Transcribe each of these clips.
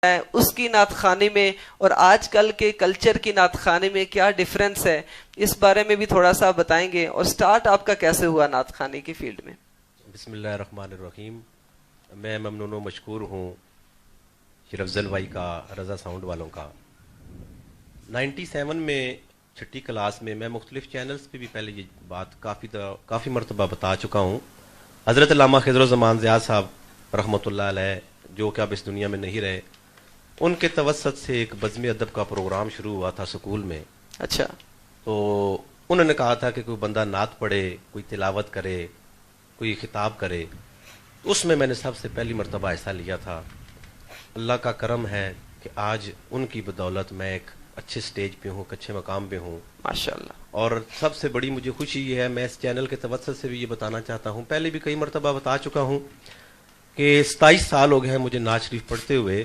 ہے اس کی نعت خوانی میں اور آج کل کے کلچر کی نعت خوانی میں کیا ڈیفرنس ہے، اس بارے میں بھی تھوڑا سا بتائیں گے، اور سٹارٹ آپ کا کیسے ہوا نعت خوانی کی فیلڈ میں؟ بسم اللہ الرحمن الرحیم۔ میں ممنون و مشکور ہوں شیر افضل بھائی کا، رضا ساؤنڈ والوں کا۔ 97 میں چھٹی کلاس میں مختلف چینلز پہ بھی پہلے یہ بات کافی مرتبہ بتا چکا ہوں۔ حضرت علامہ خضر الزمان ضیاء صاحب رحمۃ اللہ علیہ، جو کہ اب اس دنیا میں نہیں رہے، ان کے توسط سے ایک بزم ادب کا پروگرام شروع ہوا تھا سکول میں۔ اچھا، تو انہوں نے کہا تھا کہ کوئی بندہ نعت پڑھے، کوئی تلاوت کرے، کوئی خطاب کرے۔ اس میں نے سب سے پہلی مرتبہ حصہ لیا تھا۔ اللہ کا کرم ہے کہ آج ان کی بدولت میں ایک اچھے سٹیج پہ ہوں، اچھے مقام پہ ہوں ماشاءاللہ۔ اور سب سے بڑی مجھے خوشی یہ ہے، میں اس چینل کے توسط سے بھی یہ بتانا چاہتا ہوں، پہلے بھی کئی مرتبہ بتا چکا ہوں کہ 27 سال ہو گئے ہیں مجھے نعت شریف پڑھتے ہوئے،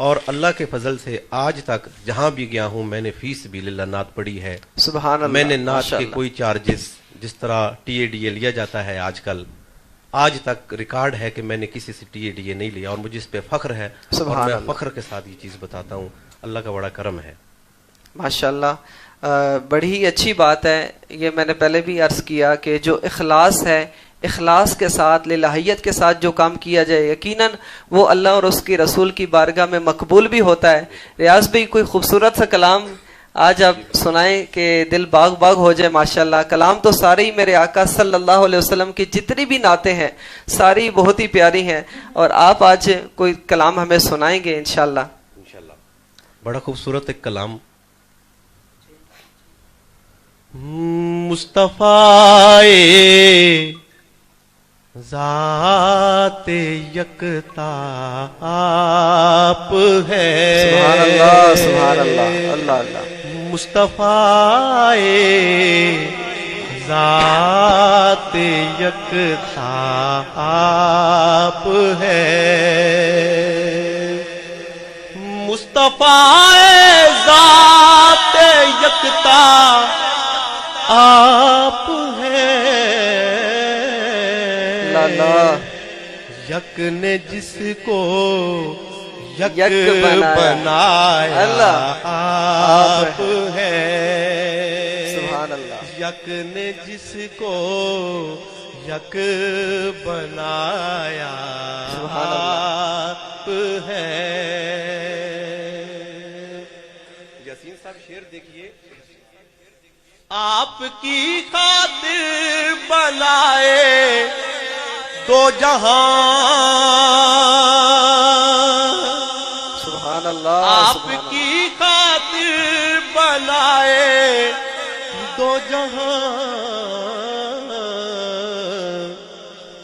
اور اللہ کے فضل سے آج تک جہاں بھی گیا ہوں میں نے فی سبیل اللہ نعت پڑھی ہے۔ سبحان اللہ۔ میں نے نعت کے ماشاءاللہ۔ کوئی چارجز جس طرح ٹی اے ڈی اے لیا جاتا ہے آج تک ریکارڈ ہے کہ میں نے کسی سے ٹی اے ڈی اے نہیں لیا، اور مجھے اس پہ فخر ہے، اور میں فخر کے ساتھ یہ چیز بتاتا ہوں۔ اللہ کا بڑا کرم ہے۔ ماشاءاللہ، بڑی ہی اچھی بات ہے۔ یہ میں نے پہلے بھی عرض کیا کہ جو اخلاص ہے، اخلاص کے ساتھ، للہیت کے ساتھ جو کام کیا جائے، یقیناً وہ اللہ اور اس کی رسول کی بارگاہ میں مقبول بھی ہوتا ہے۔ ریاض بھائی کوئی خوبصورت سا کلام آج آپ سنائیں کہ دل باغ باغ ہو جائے۔ ماشاءاللہ، کلام تو سارے ہی میرے آقا صلی اللہ علیہ وسلم کی جتنی بھی نعتیں ہیں ساری بہت ہی پیاری ہیں، اور آپ آج کوئی کلام ہمیں سنائیں گے انشاءاللہ۔ انشاءاللہ۔ بڑا خوبصورت ایک کلام۔ مصطفیٰ ذات یکتا آپ ہے۔ سبحان اللہ، سبحان اللہ، اللہ اللہ۔ مصطفیٰ ذات یکتا آپ ہے۔ مصطفیٰ ذات یکتا آپ ہے۔ یک نے جس کو یک بنایا آپ ہے۔ سبحان اللہ۔ یک نے جس کو یک بنایا آپ ہے۔ یاسین صاحب شعر دیکھیے۔ آپ کی خاطر بنائے دو جہاں، سبحان اللہ۔ آپ کی خاطر بنائے دو جہاں،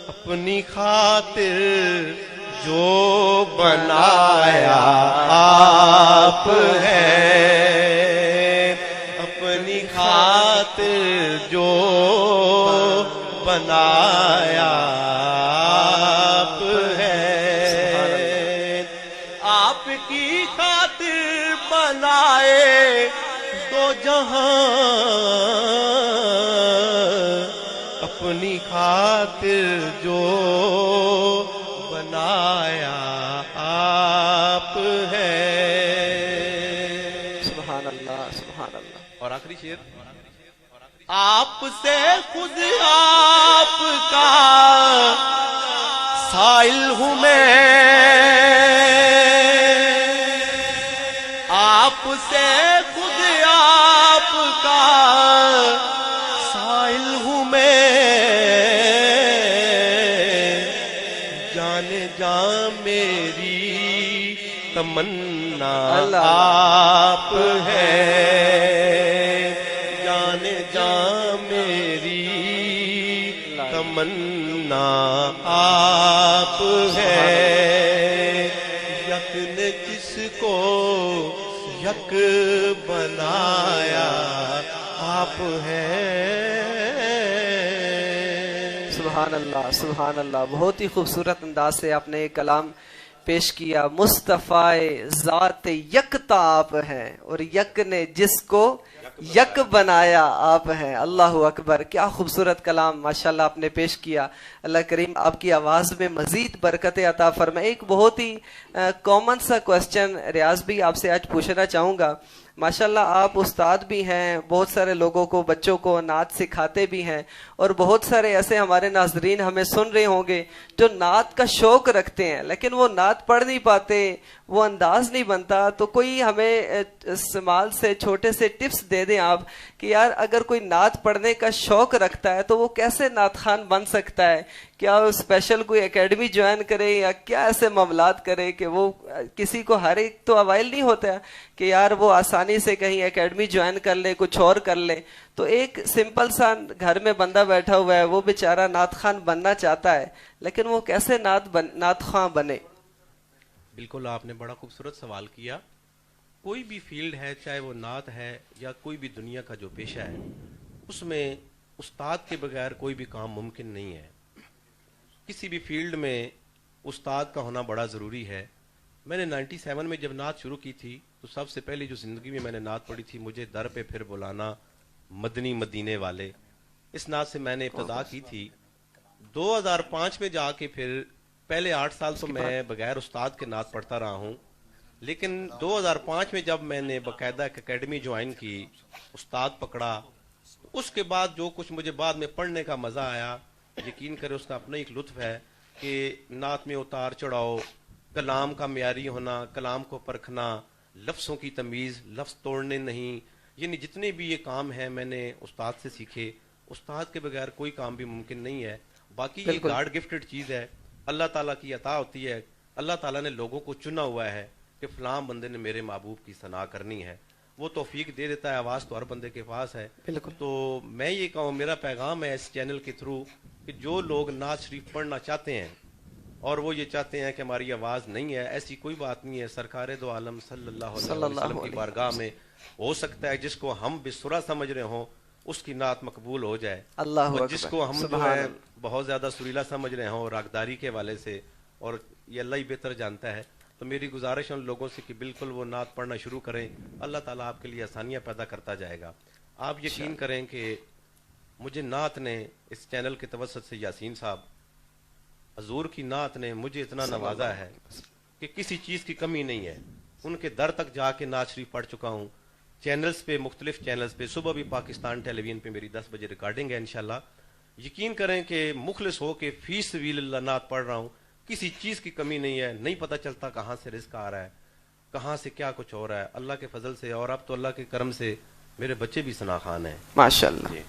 اپنی خاطر جو بنایا آپ ہے۔ اپنی خاطر جو بنایا آپ ہے۔ آپ کی خاطر بنائے دو جہاں، اپنی خاطر جو بنایا آپ ہے۔ سبحان اللہ، سبحان اللہ۔ اور آخری شعر۔ آپ سے خود آپ کا سائل ہوں میں، آپ سے خود آپ کا سائل ہوں میں۔ جان جان میری تمنا آپ ہے۔ جان جان میری تمنا آپ ہے۔ یک نے جس کو یک بنایا آپ ہے۔ سبحان اللہ، سبحان اللہ۔ بہت ہی خوبصورت انداز سے آپ نے یہ کلام پیش کیا۔ مصطفیٰ ذات یکتا آپ ہے، اور یک نے جس کو یک بنایا آپ ہیں. اللہ اکبر, کیا خوبصورت کلام ماشاءاللہ آپ نے پیش کیا. اللہ کریم آپ کی آواز میں مزید برکت عطا فرمائے. ایک بہت ہی کامن سا کوسچن ریاض بھی آپ سے آج پوچھنا چاہوں گا. ماشاءاللہ آپ استاد بھی ہیں, بہت سارے لوگوں کو, بچوں کو نعت سکھاتے بھی ہیں, اور بہت سارے ایسے ہمارے ناظرین ہمیں سن رہے ہوں گے جو نعت کا شوق رکھتے ہیں لیکن وہ نعت پڑھ نہیں پاتے, وہ انداز نہیں بنتا. تو کوئی ہمیں استعمال سے چھوٹے سے ٹپس دے دیں آپ کہ یار اگر کوئی نعت پڑھنے کا شوق رکھتا ہے تو وہ کیسے نعت خان بن سکتا ہے؟ کیا وہ اسپیشل کوئی اکیڈمی جوائن کرے یا کیا ایسے معاملات کرے کہ وہ کسی کو ہر ایک تو اوائل نہیں ہوتا ہے کہ یار وہ آسانی سے کہیں اکیڈمی جوائن کر لے, کچھ اور کر لے. تو ایک سمپل سا گھر میں بندہ بیٹھا ہوا ہے, وہ بیچارہ نعت خان بننا چاہتا ہے لیکن وہ کیسے نعت خان بنے؟ بالکل آپ نے بڑا خوبصورت سوال کیا. کوئی بھی فیلڈ ہے, چاہے وہ نعت ہے یا کوئی بھی دنیا کا جو پیشہ ہے, اس میں استاد کے بغیر کوئی بھی کام ممکن نہیں ہے. کسی بھی فیلڈ میں استاد کا ہونا بڑا ضروری ہے. میں نے 97 میں جب نعت شروع کی تھی تو سب سے پہلی جو زندگی میں نے نعت پڑھی تھی, مجھے در پہ پھر بلانا مدنی مدینے والے, اس نعت سے میں نے ابتدا کی تھی. 2005 میں جا کے پھر پہلے 8 سال تو میں بغیر استاد کے نعت پڑھتا رہا ہوں, لیکن 2005 میں جب میں نے باقاعدہ ایک اکیڈمی جوائن کی, استاد پکڑا, اس کے بعد جو کچھ مجھے بعد میں پڑھنے کا مزہ آیا, یقین کرے اس کا اپنا ایک لطف ہے کہ نعت میں اتار چڑھاؤ, کلام کا معیاری ہونا, کلام کو پرکھنا, لفظوں کی تمیز, لفظ توڑنے نہیں, یعنی جتنے بھی یہ کام ہیں میں نے استاد سے سیکھے. استاد کے بغیر کوئی کام بھی ممکن نہیں ہے. باقی یہ گاڈ گفٹڈ چیز ہے, اللہ تعالیٰ کی عطا ہوتی ہے. اللہ تعالیٰ نے لوگوں کو چنا ہوا ہے کہ فلاں بندے نے میرے محبوب کی ثنا کرنی ہے, وہ توفیق دے دیتا ہے. آواز تو ہر بندے کے پاس ہے. تو میں یہ کہوں, میرا پیغام ہے اس چینل کے تھرو کہ جو لوگ نعت شریف پڑھنا چاہتے ہیں اور وہ یہ چاہتے ہیں کہ ہماری آواز نہیں ہے, ایسی کوئی بات نہیں ہے. سرکار دو عالم صلی اللہ علیہ وسلم کی بارگاہ میں ہو سکتا ہے جس کو ہم بسرا سمجھ رہے ہوں اس کی نعت مقبول ہو جائے, اور جس کو ہم جو ہے بہت زیادہ سریلا سمجھ رہے ہوں راگداری کے والے سے, اور یہ اللہ ہی بہتر جانتا ہے. تو میری گزارش ان لوگوں سے کہ بالکل وہ نعت پڑھنا شروع کریں, اللہ تعالیٰ آپ کے لیے آسانیاں پیدا کرتا جائے گا. آپ یقین کریں کہ مجھے نعت نے اس چینل کے توسط سے یاسین صاحب, حضور کی نعت نے مجھے اتنا نوازا ہے کہ کسی چیز کی کمی نہیں ہے. ان کے در تک جا کے نعت شریف پڑھ چکا ہوں, چینلز پہ, مختلف چینلز پہ. صبح بھی پاکستان ٹیلی ویژن پہ میری 10 بجے ریکارڈنگ ہے انشاءاللہ. یقین کریں کہ مخلص ہو کے فی سبیل اللہ نعت پڑھ رہا ہوں, کسی چیز کی کمی نہیں ہے. نہیں پتہ چلتا کہاں سے رزق آ رہا ہے, کہاں سے کیا کچھ ہو رہا ہے, اللہ کے فضل سے. اور اب تو اللہ کے کرم سے میرے بچے بھی ثنا خان ہیں ماشاءاللہ.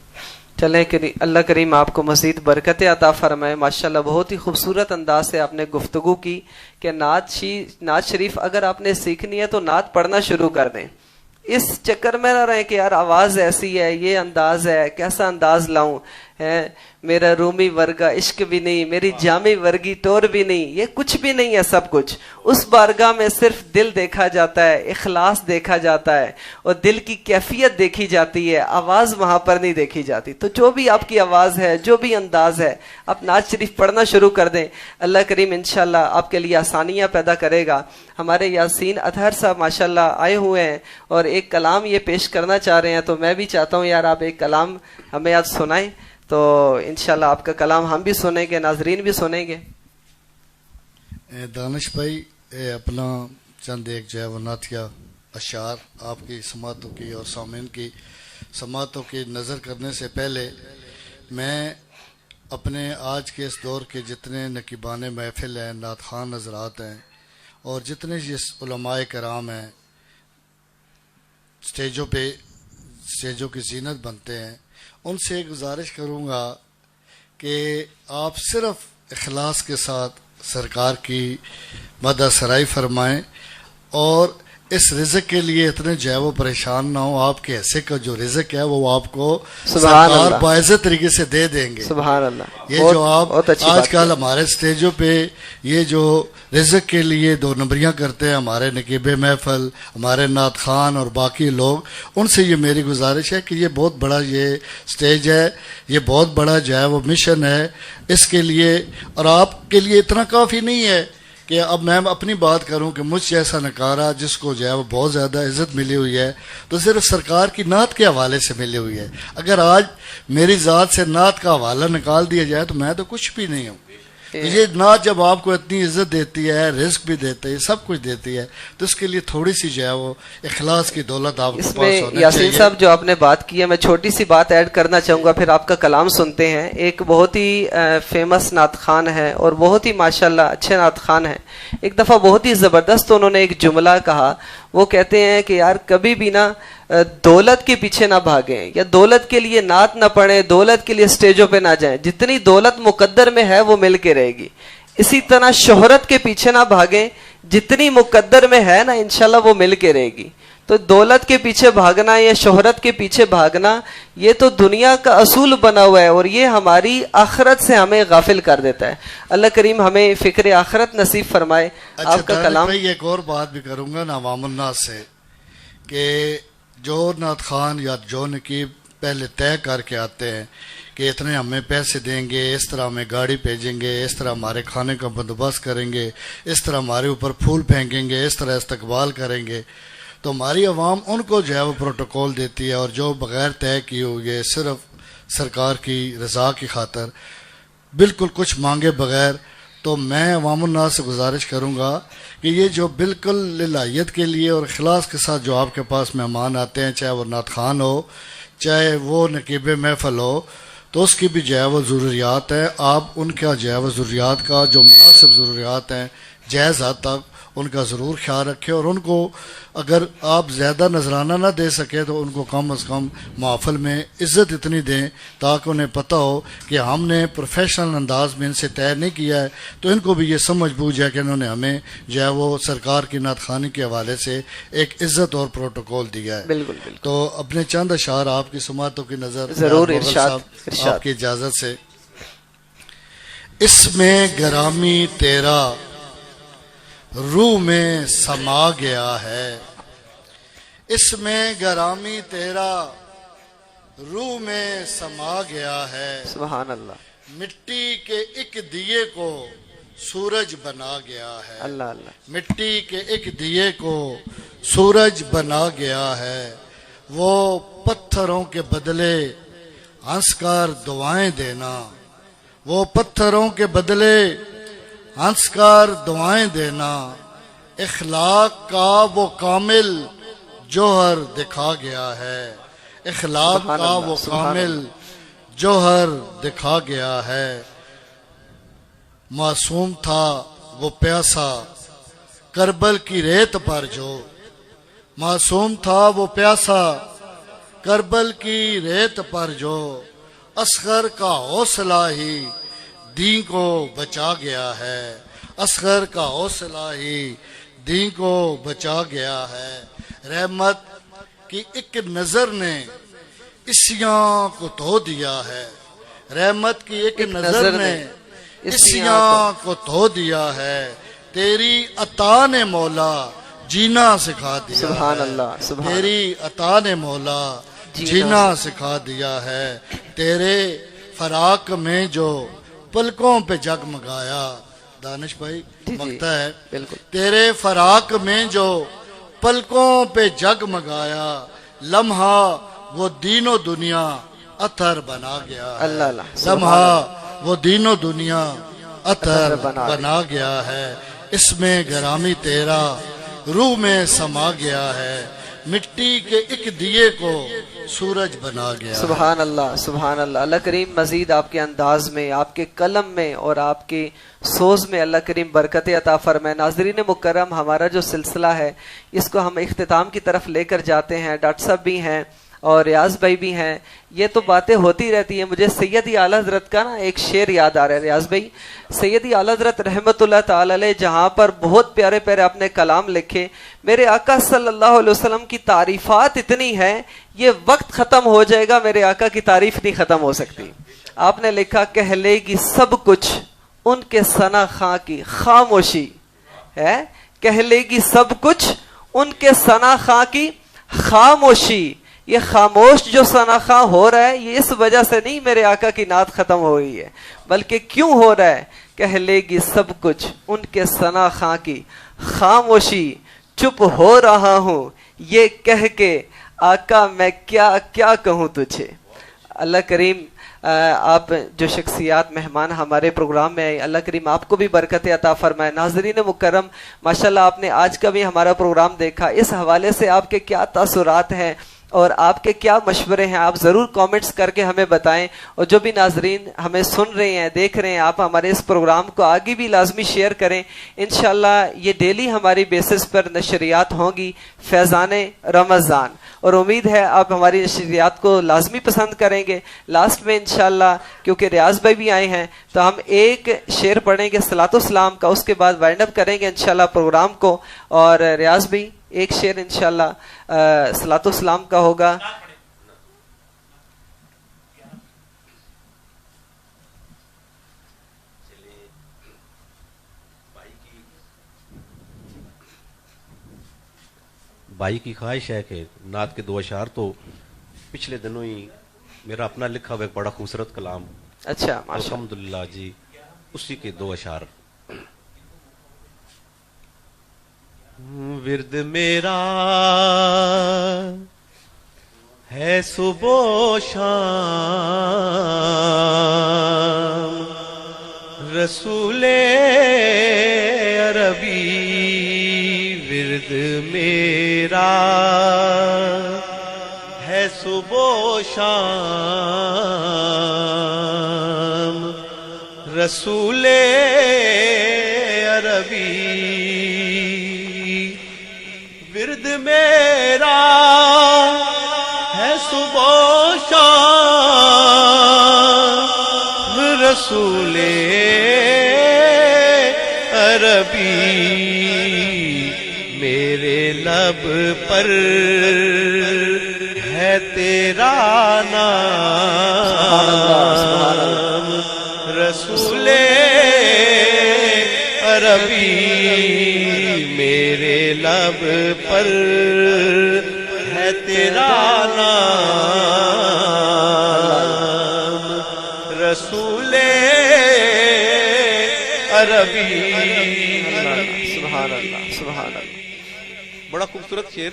چلیں اللہ کریم آپ کو مزید برکت عطا فرمائے. ماشاءاللہ بہت ہی خوبصورت انداز سے آپ نے گفتگو کی کہ نعت شریف اگر آپ نے سیکھنی ہے تو نعت پڑھنا شروع کر دیں. اس چکر میں نہ رہیں کہ یار آواز ایسی ہے, یہ انداز ہے, کیسا انداز لاؤں, ہے میرا رومی ورگا عشق بھی نہیں, میری جامی ورگی ٹور بھی نہیں. یہ کچھ بھی نہیں ہے. سب کچھ اس بارگاہ میں صرف دل دیکھا جاتا ہے, اخلاص دیکھا جاتا ہے, اور دل کی کیفیت دیکھی جاتی ہے, آواز وہاں پر نہیں دیکھی جاتی. تو جو بھی آپ کی آواز ہے, جو بھی انداز ہے, آپ نعت شریف پڑھنا شروع کر دیں. اللہ کریم انشاءاللہ آپ کے لیے آسانیاں پیدا کرے گا. ہمارے یاسین اطہر صاحب ماشاءاللہ آئے ہوئے ہیں اور ایک کلام یہ پیش کرنا چاہ رہے ہیں, تو میں بھی چاہتا ہوں یار آپ ایک کلام ہمیں آج سنائیں, تو انشاءاللہ آپ کا کلام ہم بھی سنیں گے, ناظرین بھی سنیں گے. دانش بھائی اپنا چند ایک جو ہے وہ نعتیہ اشعار آپ کی سماعتوں کی اور سامعین کی سماعتوں کی نظر کرنے سے پہلے میں اپنے آج کے اس دور کے جتنے نقیبان محفل ہیں, نعت خوان حضرات ہیں, اور جتنے علماء کرام ہیں اسٹیجوں کی زینت بنتے ہیں, ان سے گزارش کروں گا کہ آپ صرف اخلاص کے ساتھ سرکار کی مدح سرائی فرمائیں, اور اس رزق کے لیے اتنے جو ہے وہ پریشان نہ ہو. آپ کے حصے کا جو رزق ہے وہ آپ کو سرکار باعزت طریقے سے دے دیں گے. سبحان اللہ. یہ جو آپ آج کل ہمارے اسٹیجوں پہ یہ جو رزق کے لیے 2 نمبریاں کرتے ہیں, ہمارے نقیب محفل, ہمارے نعت خان اور باقی لوگ, ان سے یہ میری گزارش ہے کہ یہ بہت بڑا یہ اسٹیج ہے, یہ بہت بڑا جو ہے وہ مشن ہے اس کے لیے. اور آپ کے لیے اتنا کافی نہیں ہے کہ اب میں اپنی بات کروں کہ مجھ جیسا نکارہ جس کو جو ہے وہ بہت زیادہ عزت ملی ہوئی ہے تو صرف سرکار کی نعت کے حوالے سے ملی ہوئی ہے. اگر آج میری ذات سے نعت کا حوالہ نکال دیا جائے تو میں تو کچھ بھی نہیں ہوں. یہ نعت جب آپ کو اتنی عزت دیتی ہے، رزق بھی دیتی ہے، سب کچھ دیتی ہے، تو اس کے لیے تھوڑی سی جو ہے وہ اخلاص کی دولت آپ کے اس پاس میں ہونا یاسین چاہیے. صاحب جو آپ نے بات کی ہے، میں چھوٹی سی بات ایڈ کرنا چاہوں گا، پھر آپ کا کلام سنتے ہیں. ایک بہت ہی فیمس نعت خان ہے اور بہت ہی ماشاءاللہ اچھے نعت خان ہیں. ایک دفعہ بہت ہی زبردست انہوں نے ایک جملہ کہا. وہ کہتے ہیں کہ یار کبھی بھی نا دولت کے پیچھے نہ بھاگیں، یا دولت کے لیے نعت نہ پڑھیں، دولت کے لیے سٹیجوں پہ نہ جائیں. جتنی دولت مقدر میں ہے وہ مل کے رہے گی. اسی طرح شہرت کے پیچھے نہ بھاگیں، جتنی مقدر میں ہے نا انشاءاللہ وہ مل کے رہے گی. تو دولت کے پیچھے بھاگنا یا شہرت کے پیچھے بھاگنا یہ تو دنیا کا اصول بنا ہوا ہے، اور یہ ہماری آخرت سے ہمیں غافل کر دیتا ہے. اللہ کریم ہمیں فکر آخرت نصیب فرمائے. آپ کا کلام. ایک اور بات بھی کروں گا نا عوام الناس سے، کہ جو نعت خان یا جو نقیب پہلے طے کر کے آتے ہیں کہ اتنے ہمیں پیسے دیں گے، اس طرح ہمیں گاڑی بھیجیں گے، اس طرح ہمارے کھانے کا بندوبست کریں گے، اس طرح ہمارے اوپر پھول پھینکیں گے، اس طرح استقبال کریں گے، تو ہماری عوام ان کو جو ہے وہ پروٹوکول دیتی ہے. اور جو بغیر طے کیے ہوئے صرف سرکار کی رضا کی خاطر بالکل کچھ مانگے بغیر، تو میں عوام الناس سے گزارش کروں گا کہ یہ جو بالکل للہیت کے لیے اور اخلاص کے ساتھ جو آپ کے پاس مہمان آتے ہیں، چاہے وہ نعت خان ہو چاہے وہ نقیب محفل ہو، تو اس کی بھی جو ہے وہ ضروریات ہیں. آپ ان کا جو ہے وہ ضروریات کا جو مناسب ضروریات ہیں جائز حد تک ان کا ضرور خیال رکھیں. اور ان کو اگر آپ زیادہ نذرانہ نہ دے سکے تو ان کو کم از کم محفل میں عزت اتنی دیں تاکہ انہیں پتہ ہو کہ ہم نے پروفیشنل انداز میں ان سے طے نہیں کیا ہے، تو ان کو بھی یہ سمجھ بوجھ ہے کہ انہوں نے ہمیں جو ہے وہ سرکار کی نعت خوانی کے حوالے سے ایک عزت اور پروٹوکول دیا ہے. بالکل بالکل. تو اپنے چند اشعار آپ کی سماعتوں کی نظر ضرور ریاض مغل ارشاد صاحب آپ کی اجازت سے. اس میں گرامی تیرا روح میں سما گیا ہے، اس میں گرامی تیرا روح میں سما گیا ہے. سبحان اللہ. مٹی کے ایک دیے کو سورج بنا گیا ہے. اللہ اللہ. مٹی کے ایک دیے کو سورج بنا گیا ہے. وہ پتھروں کے بدلے ہنس کر دعائیں دینا، وہ پتھروں کے بدلے ہنس کر دعائیں دینا. اخلاق کا وہ کامل جوہر دکھا گیا ہے، اخلاق کا وہ کامل جوہر دکھا گیا ہے. معصوم تھا وہ پیاسا کربل کی ریت پر جو، معصوم تھا وہ پیاسا کربل کی ریت پر جو. اصغر کا حوصلہ ہی دین کو بچا گیا ہے، اصغر کا حوصلہ ہی دین کو بچا گیا ہے. رحمت کی ایک نظر نے عیسیاں کو دھو دیا ہے، رحمت کی ایک نظر نے عیسیاں کو دھو دیا ہے. تیری عطا نے مولا جینا سکھا دیا. سبحان اللہ. سبحان. تیری عطا نے مولا جینا سکھا دیا ہے. تیرے فراق میں جو پلکوں پہ جگمگایا، دانش بھائی مقطع ہے، تیرے فراق میں جو پلکوں پہ جگمگایا، لمحہ وہ دین و دنیا عطر بنا گیا ہے. لمحہ وہ دین و دنیا عطر بنا گیا ہے. اس میں گرامی تیرا روح میں سما گیا ہے. مٹی کے ایک دیے کو سورج بنا گیا. سبحان اللہ. سبحان اللہ. اللہ کریم مزید آپ کے انداز میں، آپ کے قلم میں اور آپ کے سوز میں اللہ کریم برکت عطا فرمائے. ناظرین مکرم، ہمارا جو سلسلہ ہے اس کو ہم اختتام کی طرف لے کر جاتے ہیں. ڈاکٹر صاحب بھی ہیں اور ریاض بھائی بھی ہیں. یہ تو باتیں ہوتی رہتی ہیں. مجھے سیدی اعلیٰ حضرت کا نا ایک شعر یاد آ رہا ہے. ریاض بھائی، سیدی اعلیٰ حضرت رحمت اللہ تعالی علیہ جہاں پر بہت پیارے پیارے اپنے کلام لکھے، میرے آقا صلی اللہ علیہ وسلم کی تعریفات اتنی ہیں، یہ وقت ختم ہو جائے گا میرے آقا کی تعریف نہیں ختم ہو سکتی. آپ نے لکھا، کہہ لے گی سب کچھ ان کے ثنا خاں کی خاموشی ہے، کہہ لے گی سب کچھ ان کے ثنا خاں کی خاموشی. یہ خاموش جو ثنا خواں ہو رہا ہے یہ اس وجہ سے نہیں میرے آقا کی نعت ختم ہو گئی ہے، بلکہ کیوں ہو رہا ہے کہہ لے گی سب کچھ ان کے ثنا خاں کی، خاموشی چپ ہو رہا ہوں یہ کہہ کے آقا میں کیا کیا کہوں تجھے۔ اللہ کریم آپ جو شخصیات مہمان ہمارے پروگرام میں آئے، اللہ کریم آپ کو بھی برکت عطا فرمائے۔ ناظرین مکرم، ماشاءاللہ آپ نے آج کا بھی ہمارا پروگرام دیکھا، اس حوالے سے آپ کے کیا تاثرات ہیں اور آپ کے کیا مشورے ہیں، آپ ضرور کامنٹس کر کے ہمیں بتائیں۔ اور جو بھی ناظرین ہمیں سن رہے ہیں دیکھ رہے ہیں، آپ ہمارے اس پروگرام کو آگے بھی لازمی شیئر کریں۔ انشاءاللہ یہ ڈیلی ہماری بیسس پر نشریات ہوں گی فیضان رمضان، اور امید ہے آپ ہماری نشریات کو لازمی پسند کریں گے۔ لاسٹ میں انشاءاللہ کیونکہ ریاض بھائی بھی آئے ہیں تو ہم ایک شعر پڑھیں گے صلاۃ السلام کا، اس کے بعد وائنڈ اپ کریں گے انشاءاللہ پروگرام کو۔ اور ریاض بھائی ایک شعر انشاءاللہ صلاۃ السلام کا ہوگا۔ بھائی کی خواہش ہے کہ نعت کے 2 اشعار، تو پچھلے دنوں ہی میرا اپنا لکھا ہوا ایک بڑا خوبصورت کلام، اچھا ماشاء الحمدللہ جی، اسی کے 2 اشعار۔ ورد میرا ہے صبح و شام، رسول عربی ورد میرا ہے صبح و شام، رسول عربی ورد میرا ہے صبح و شام، رسول عربی میرے لب پر ہے تیرا نام، رسول عربی میرے لب پر ہے تیرا نام، رسول عربی۔ سبحان اللہ سبحان اللہ، بڑا خوبصورت شعر۔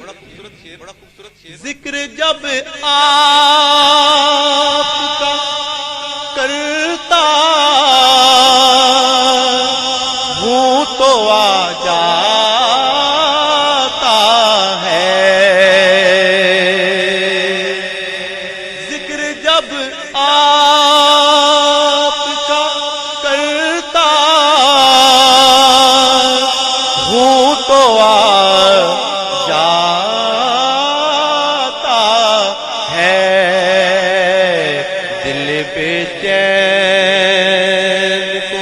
ذکر جب آپ کا کرتا ہوں تو آ جاتا ہے، ذکر جب آپ کا کرتا ہوں تو آ جاتا ہے، دل بے چین کو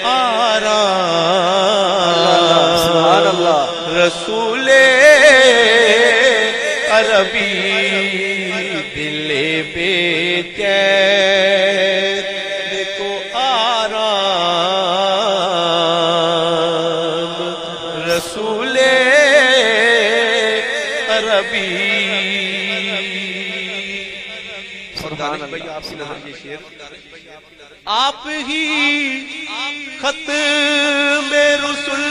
آرام، رسول عربی دل بے چین کو آرام، رسول عربی۔ بھائی آپ کی نظر یہ شعر، آپ ہی ختم رسل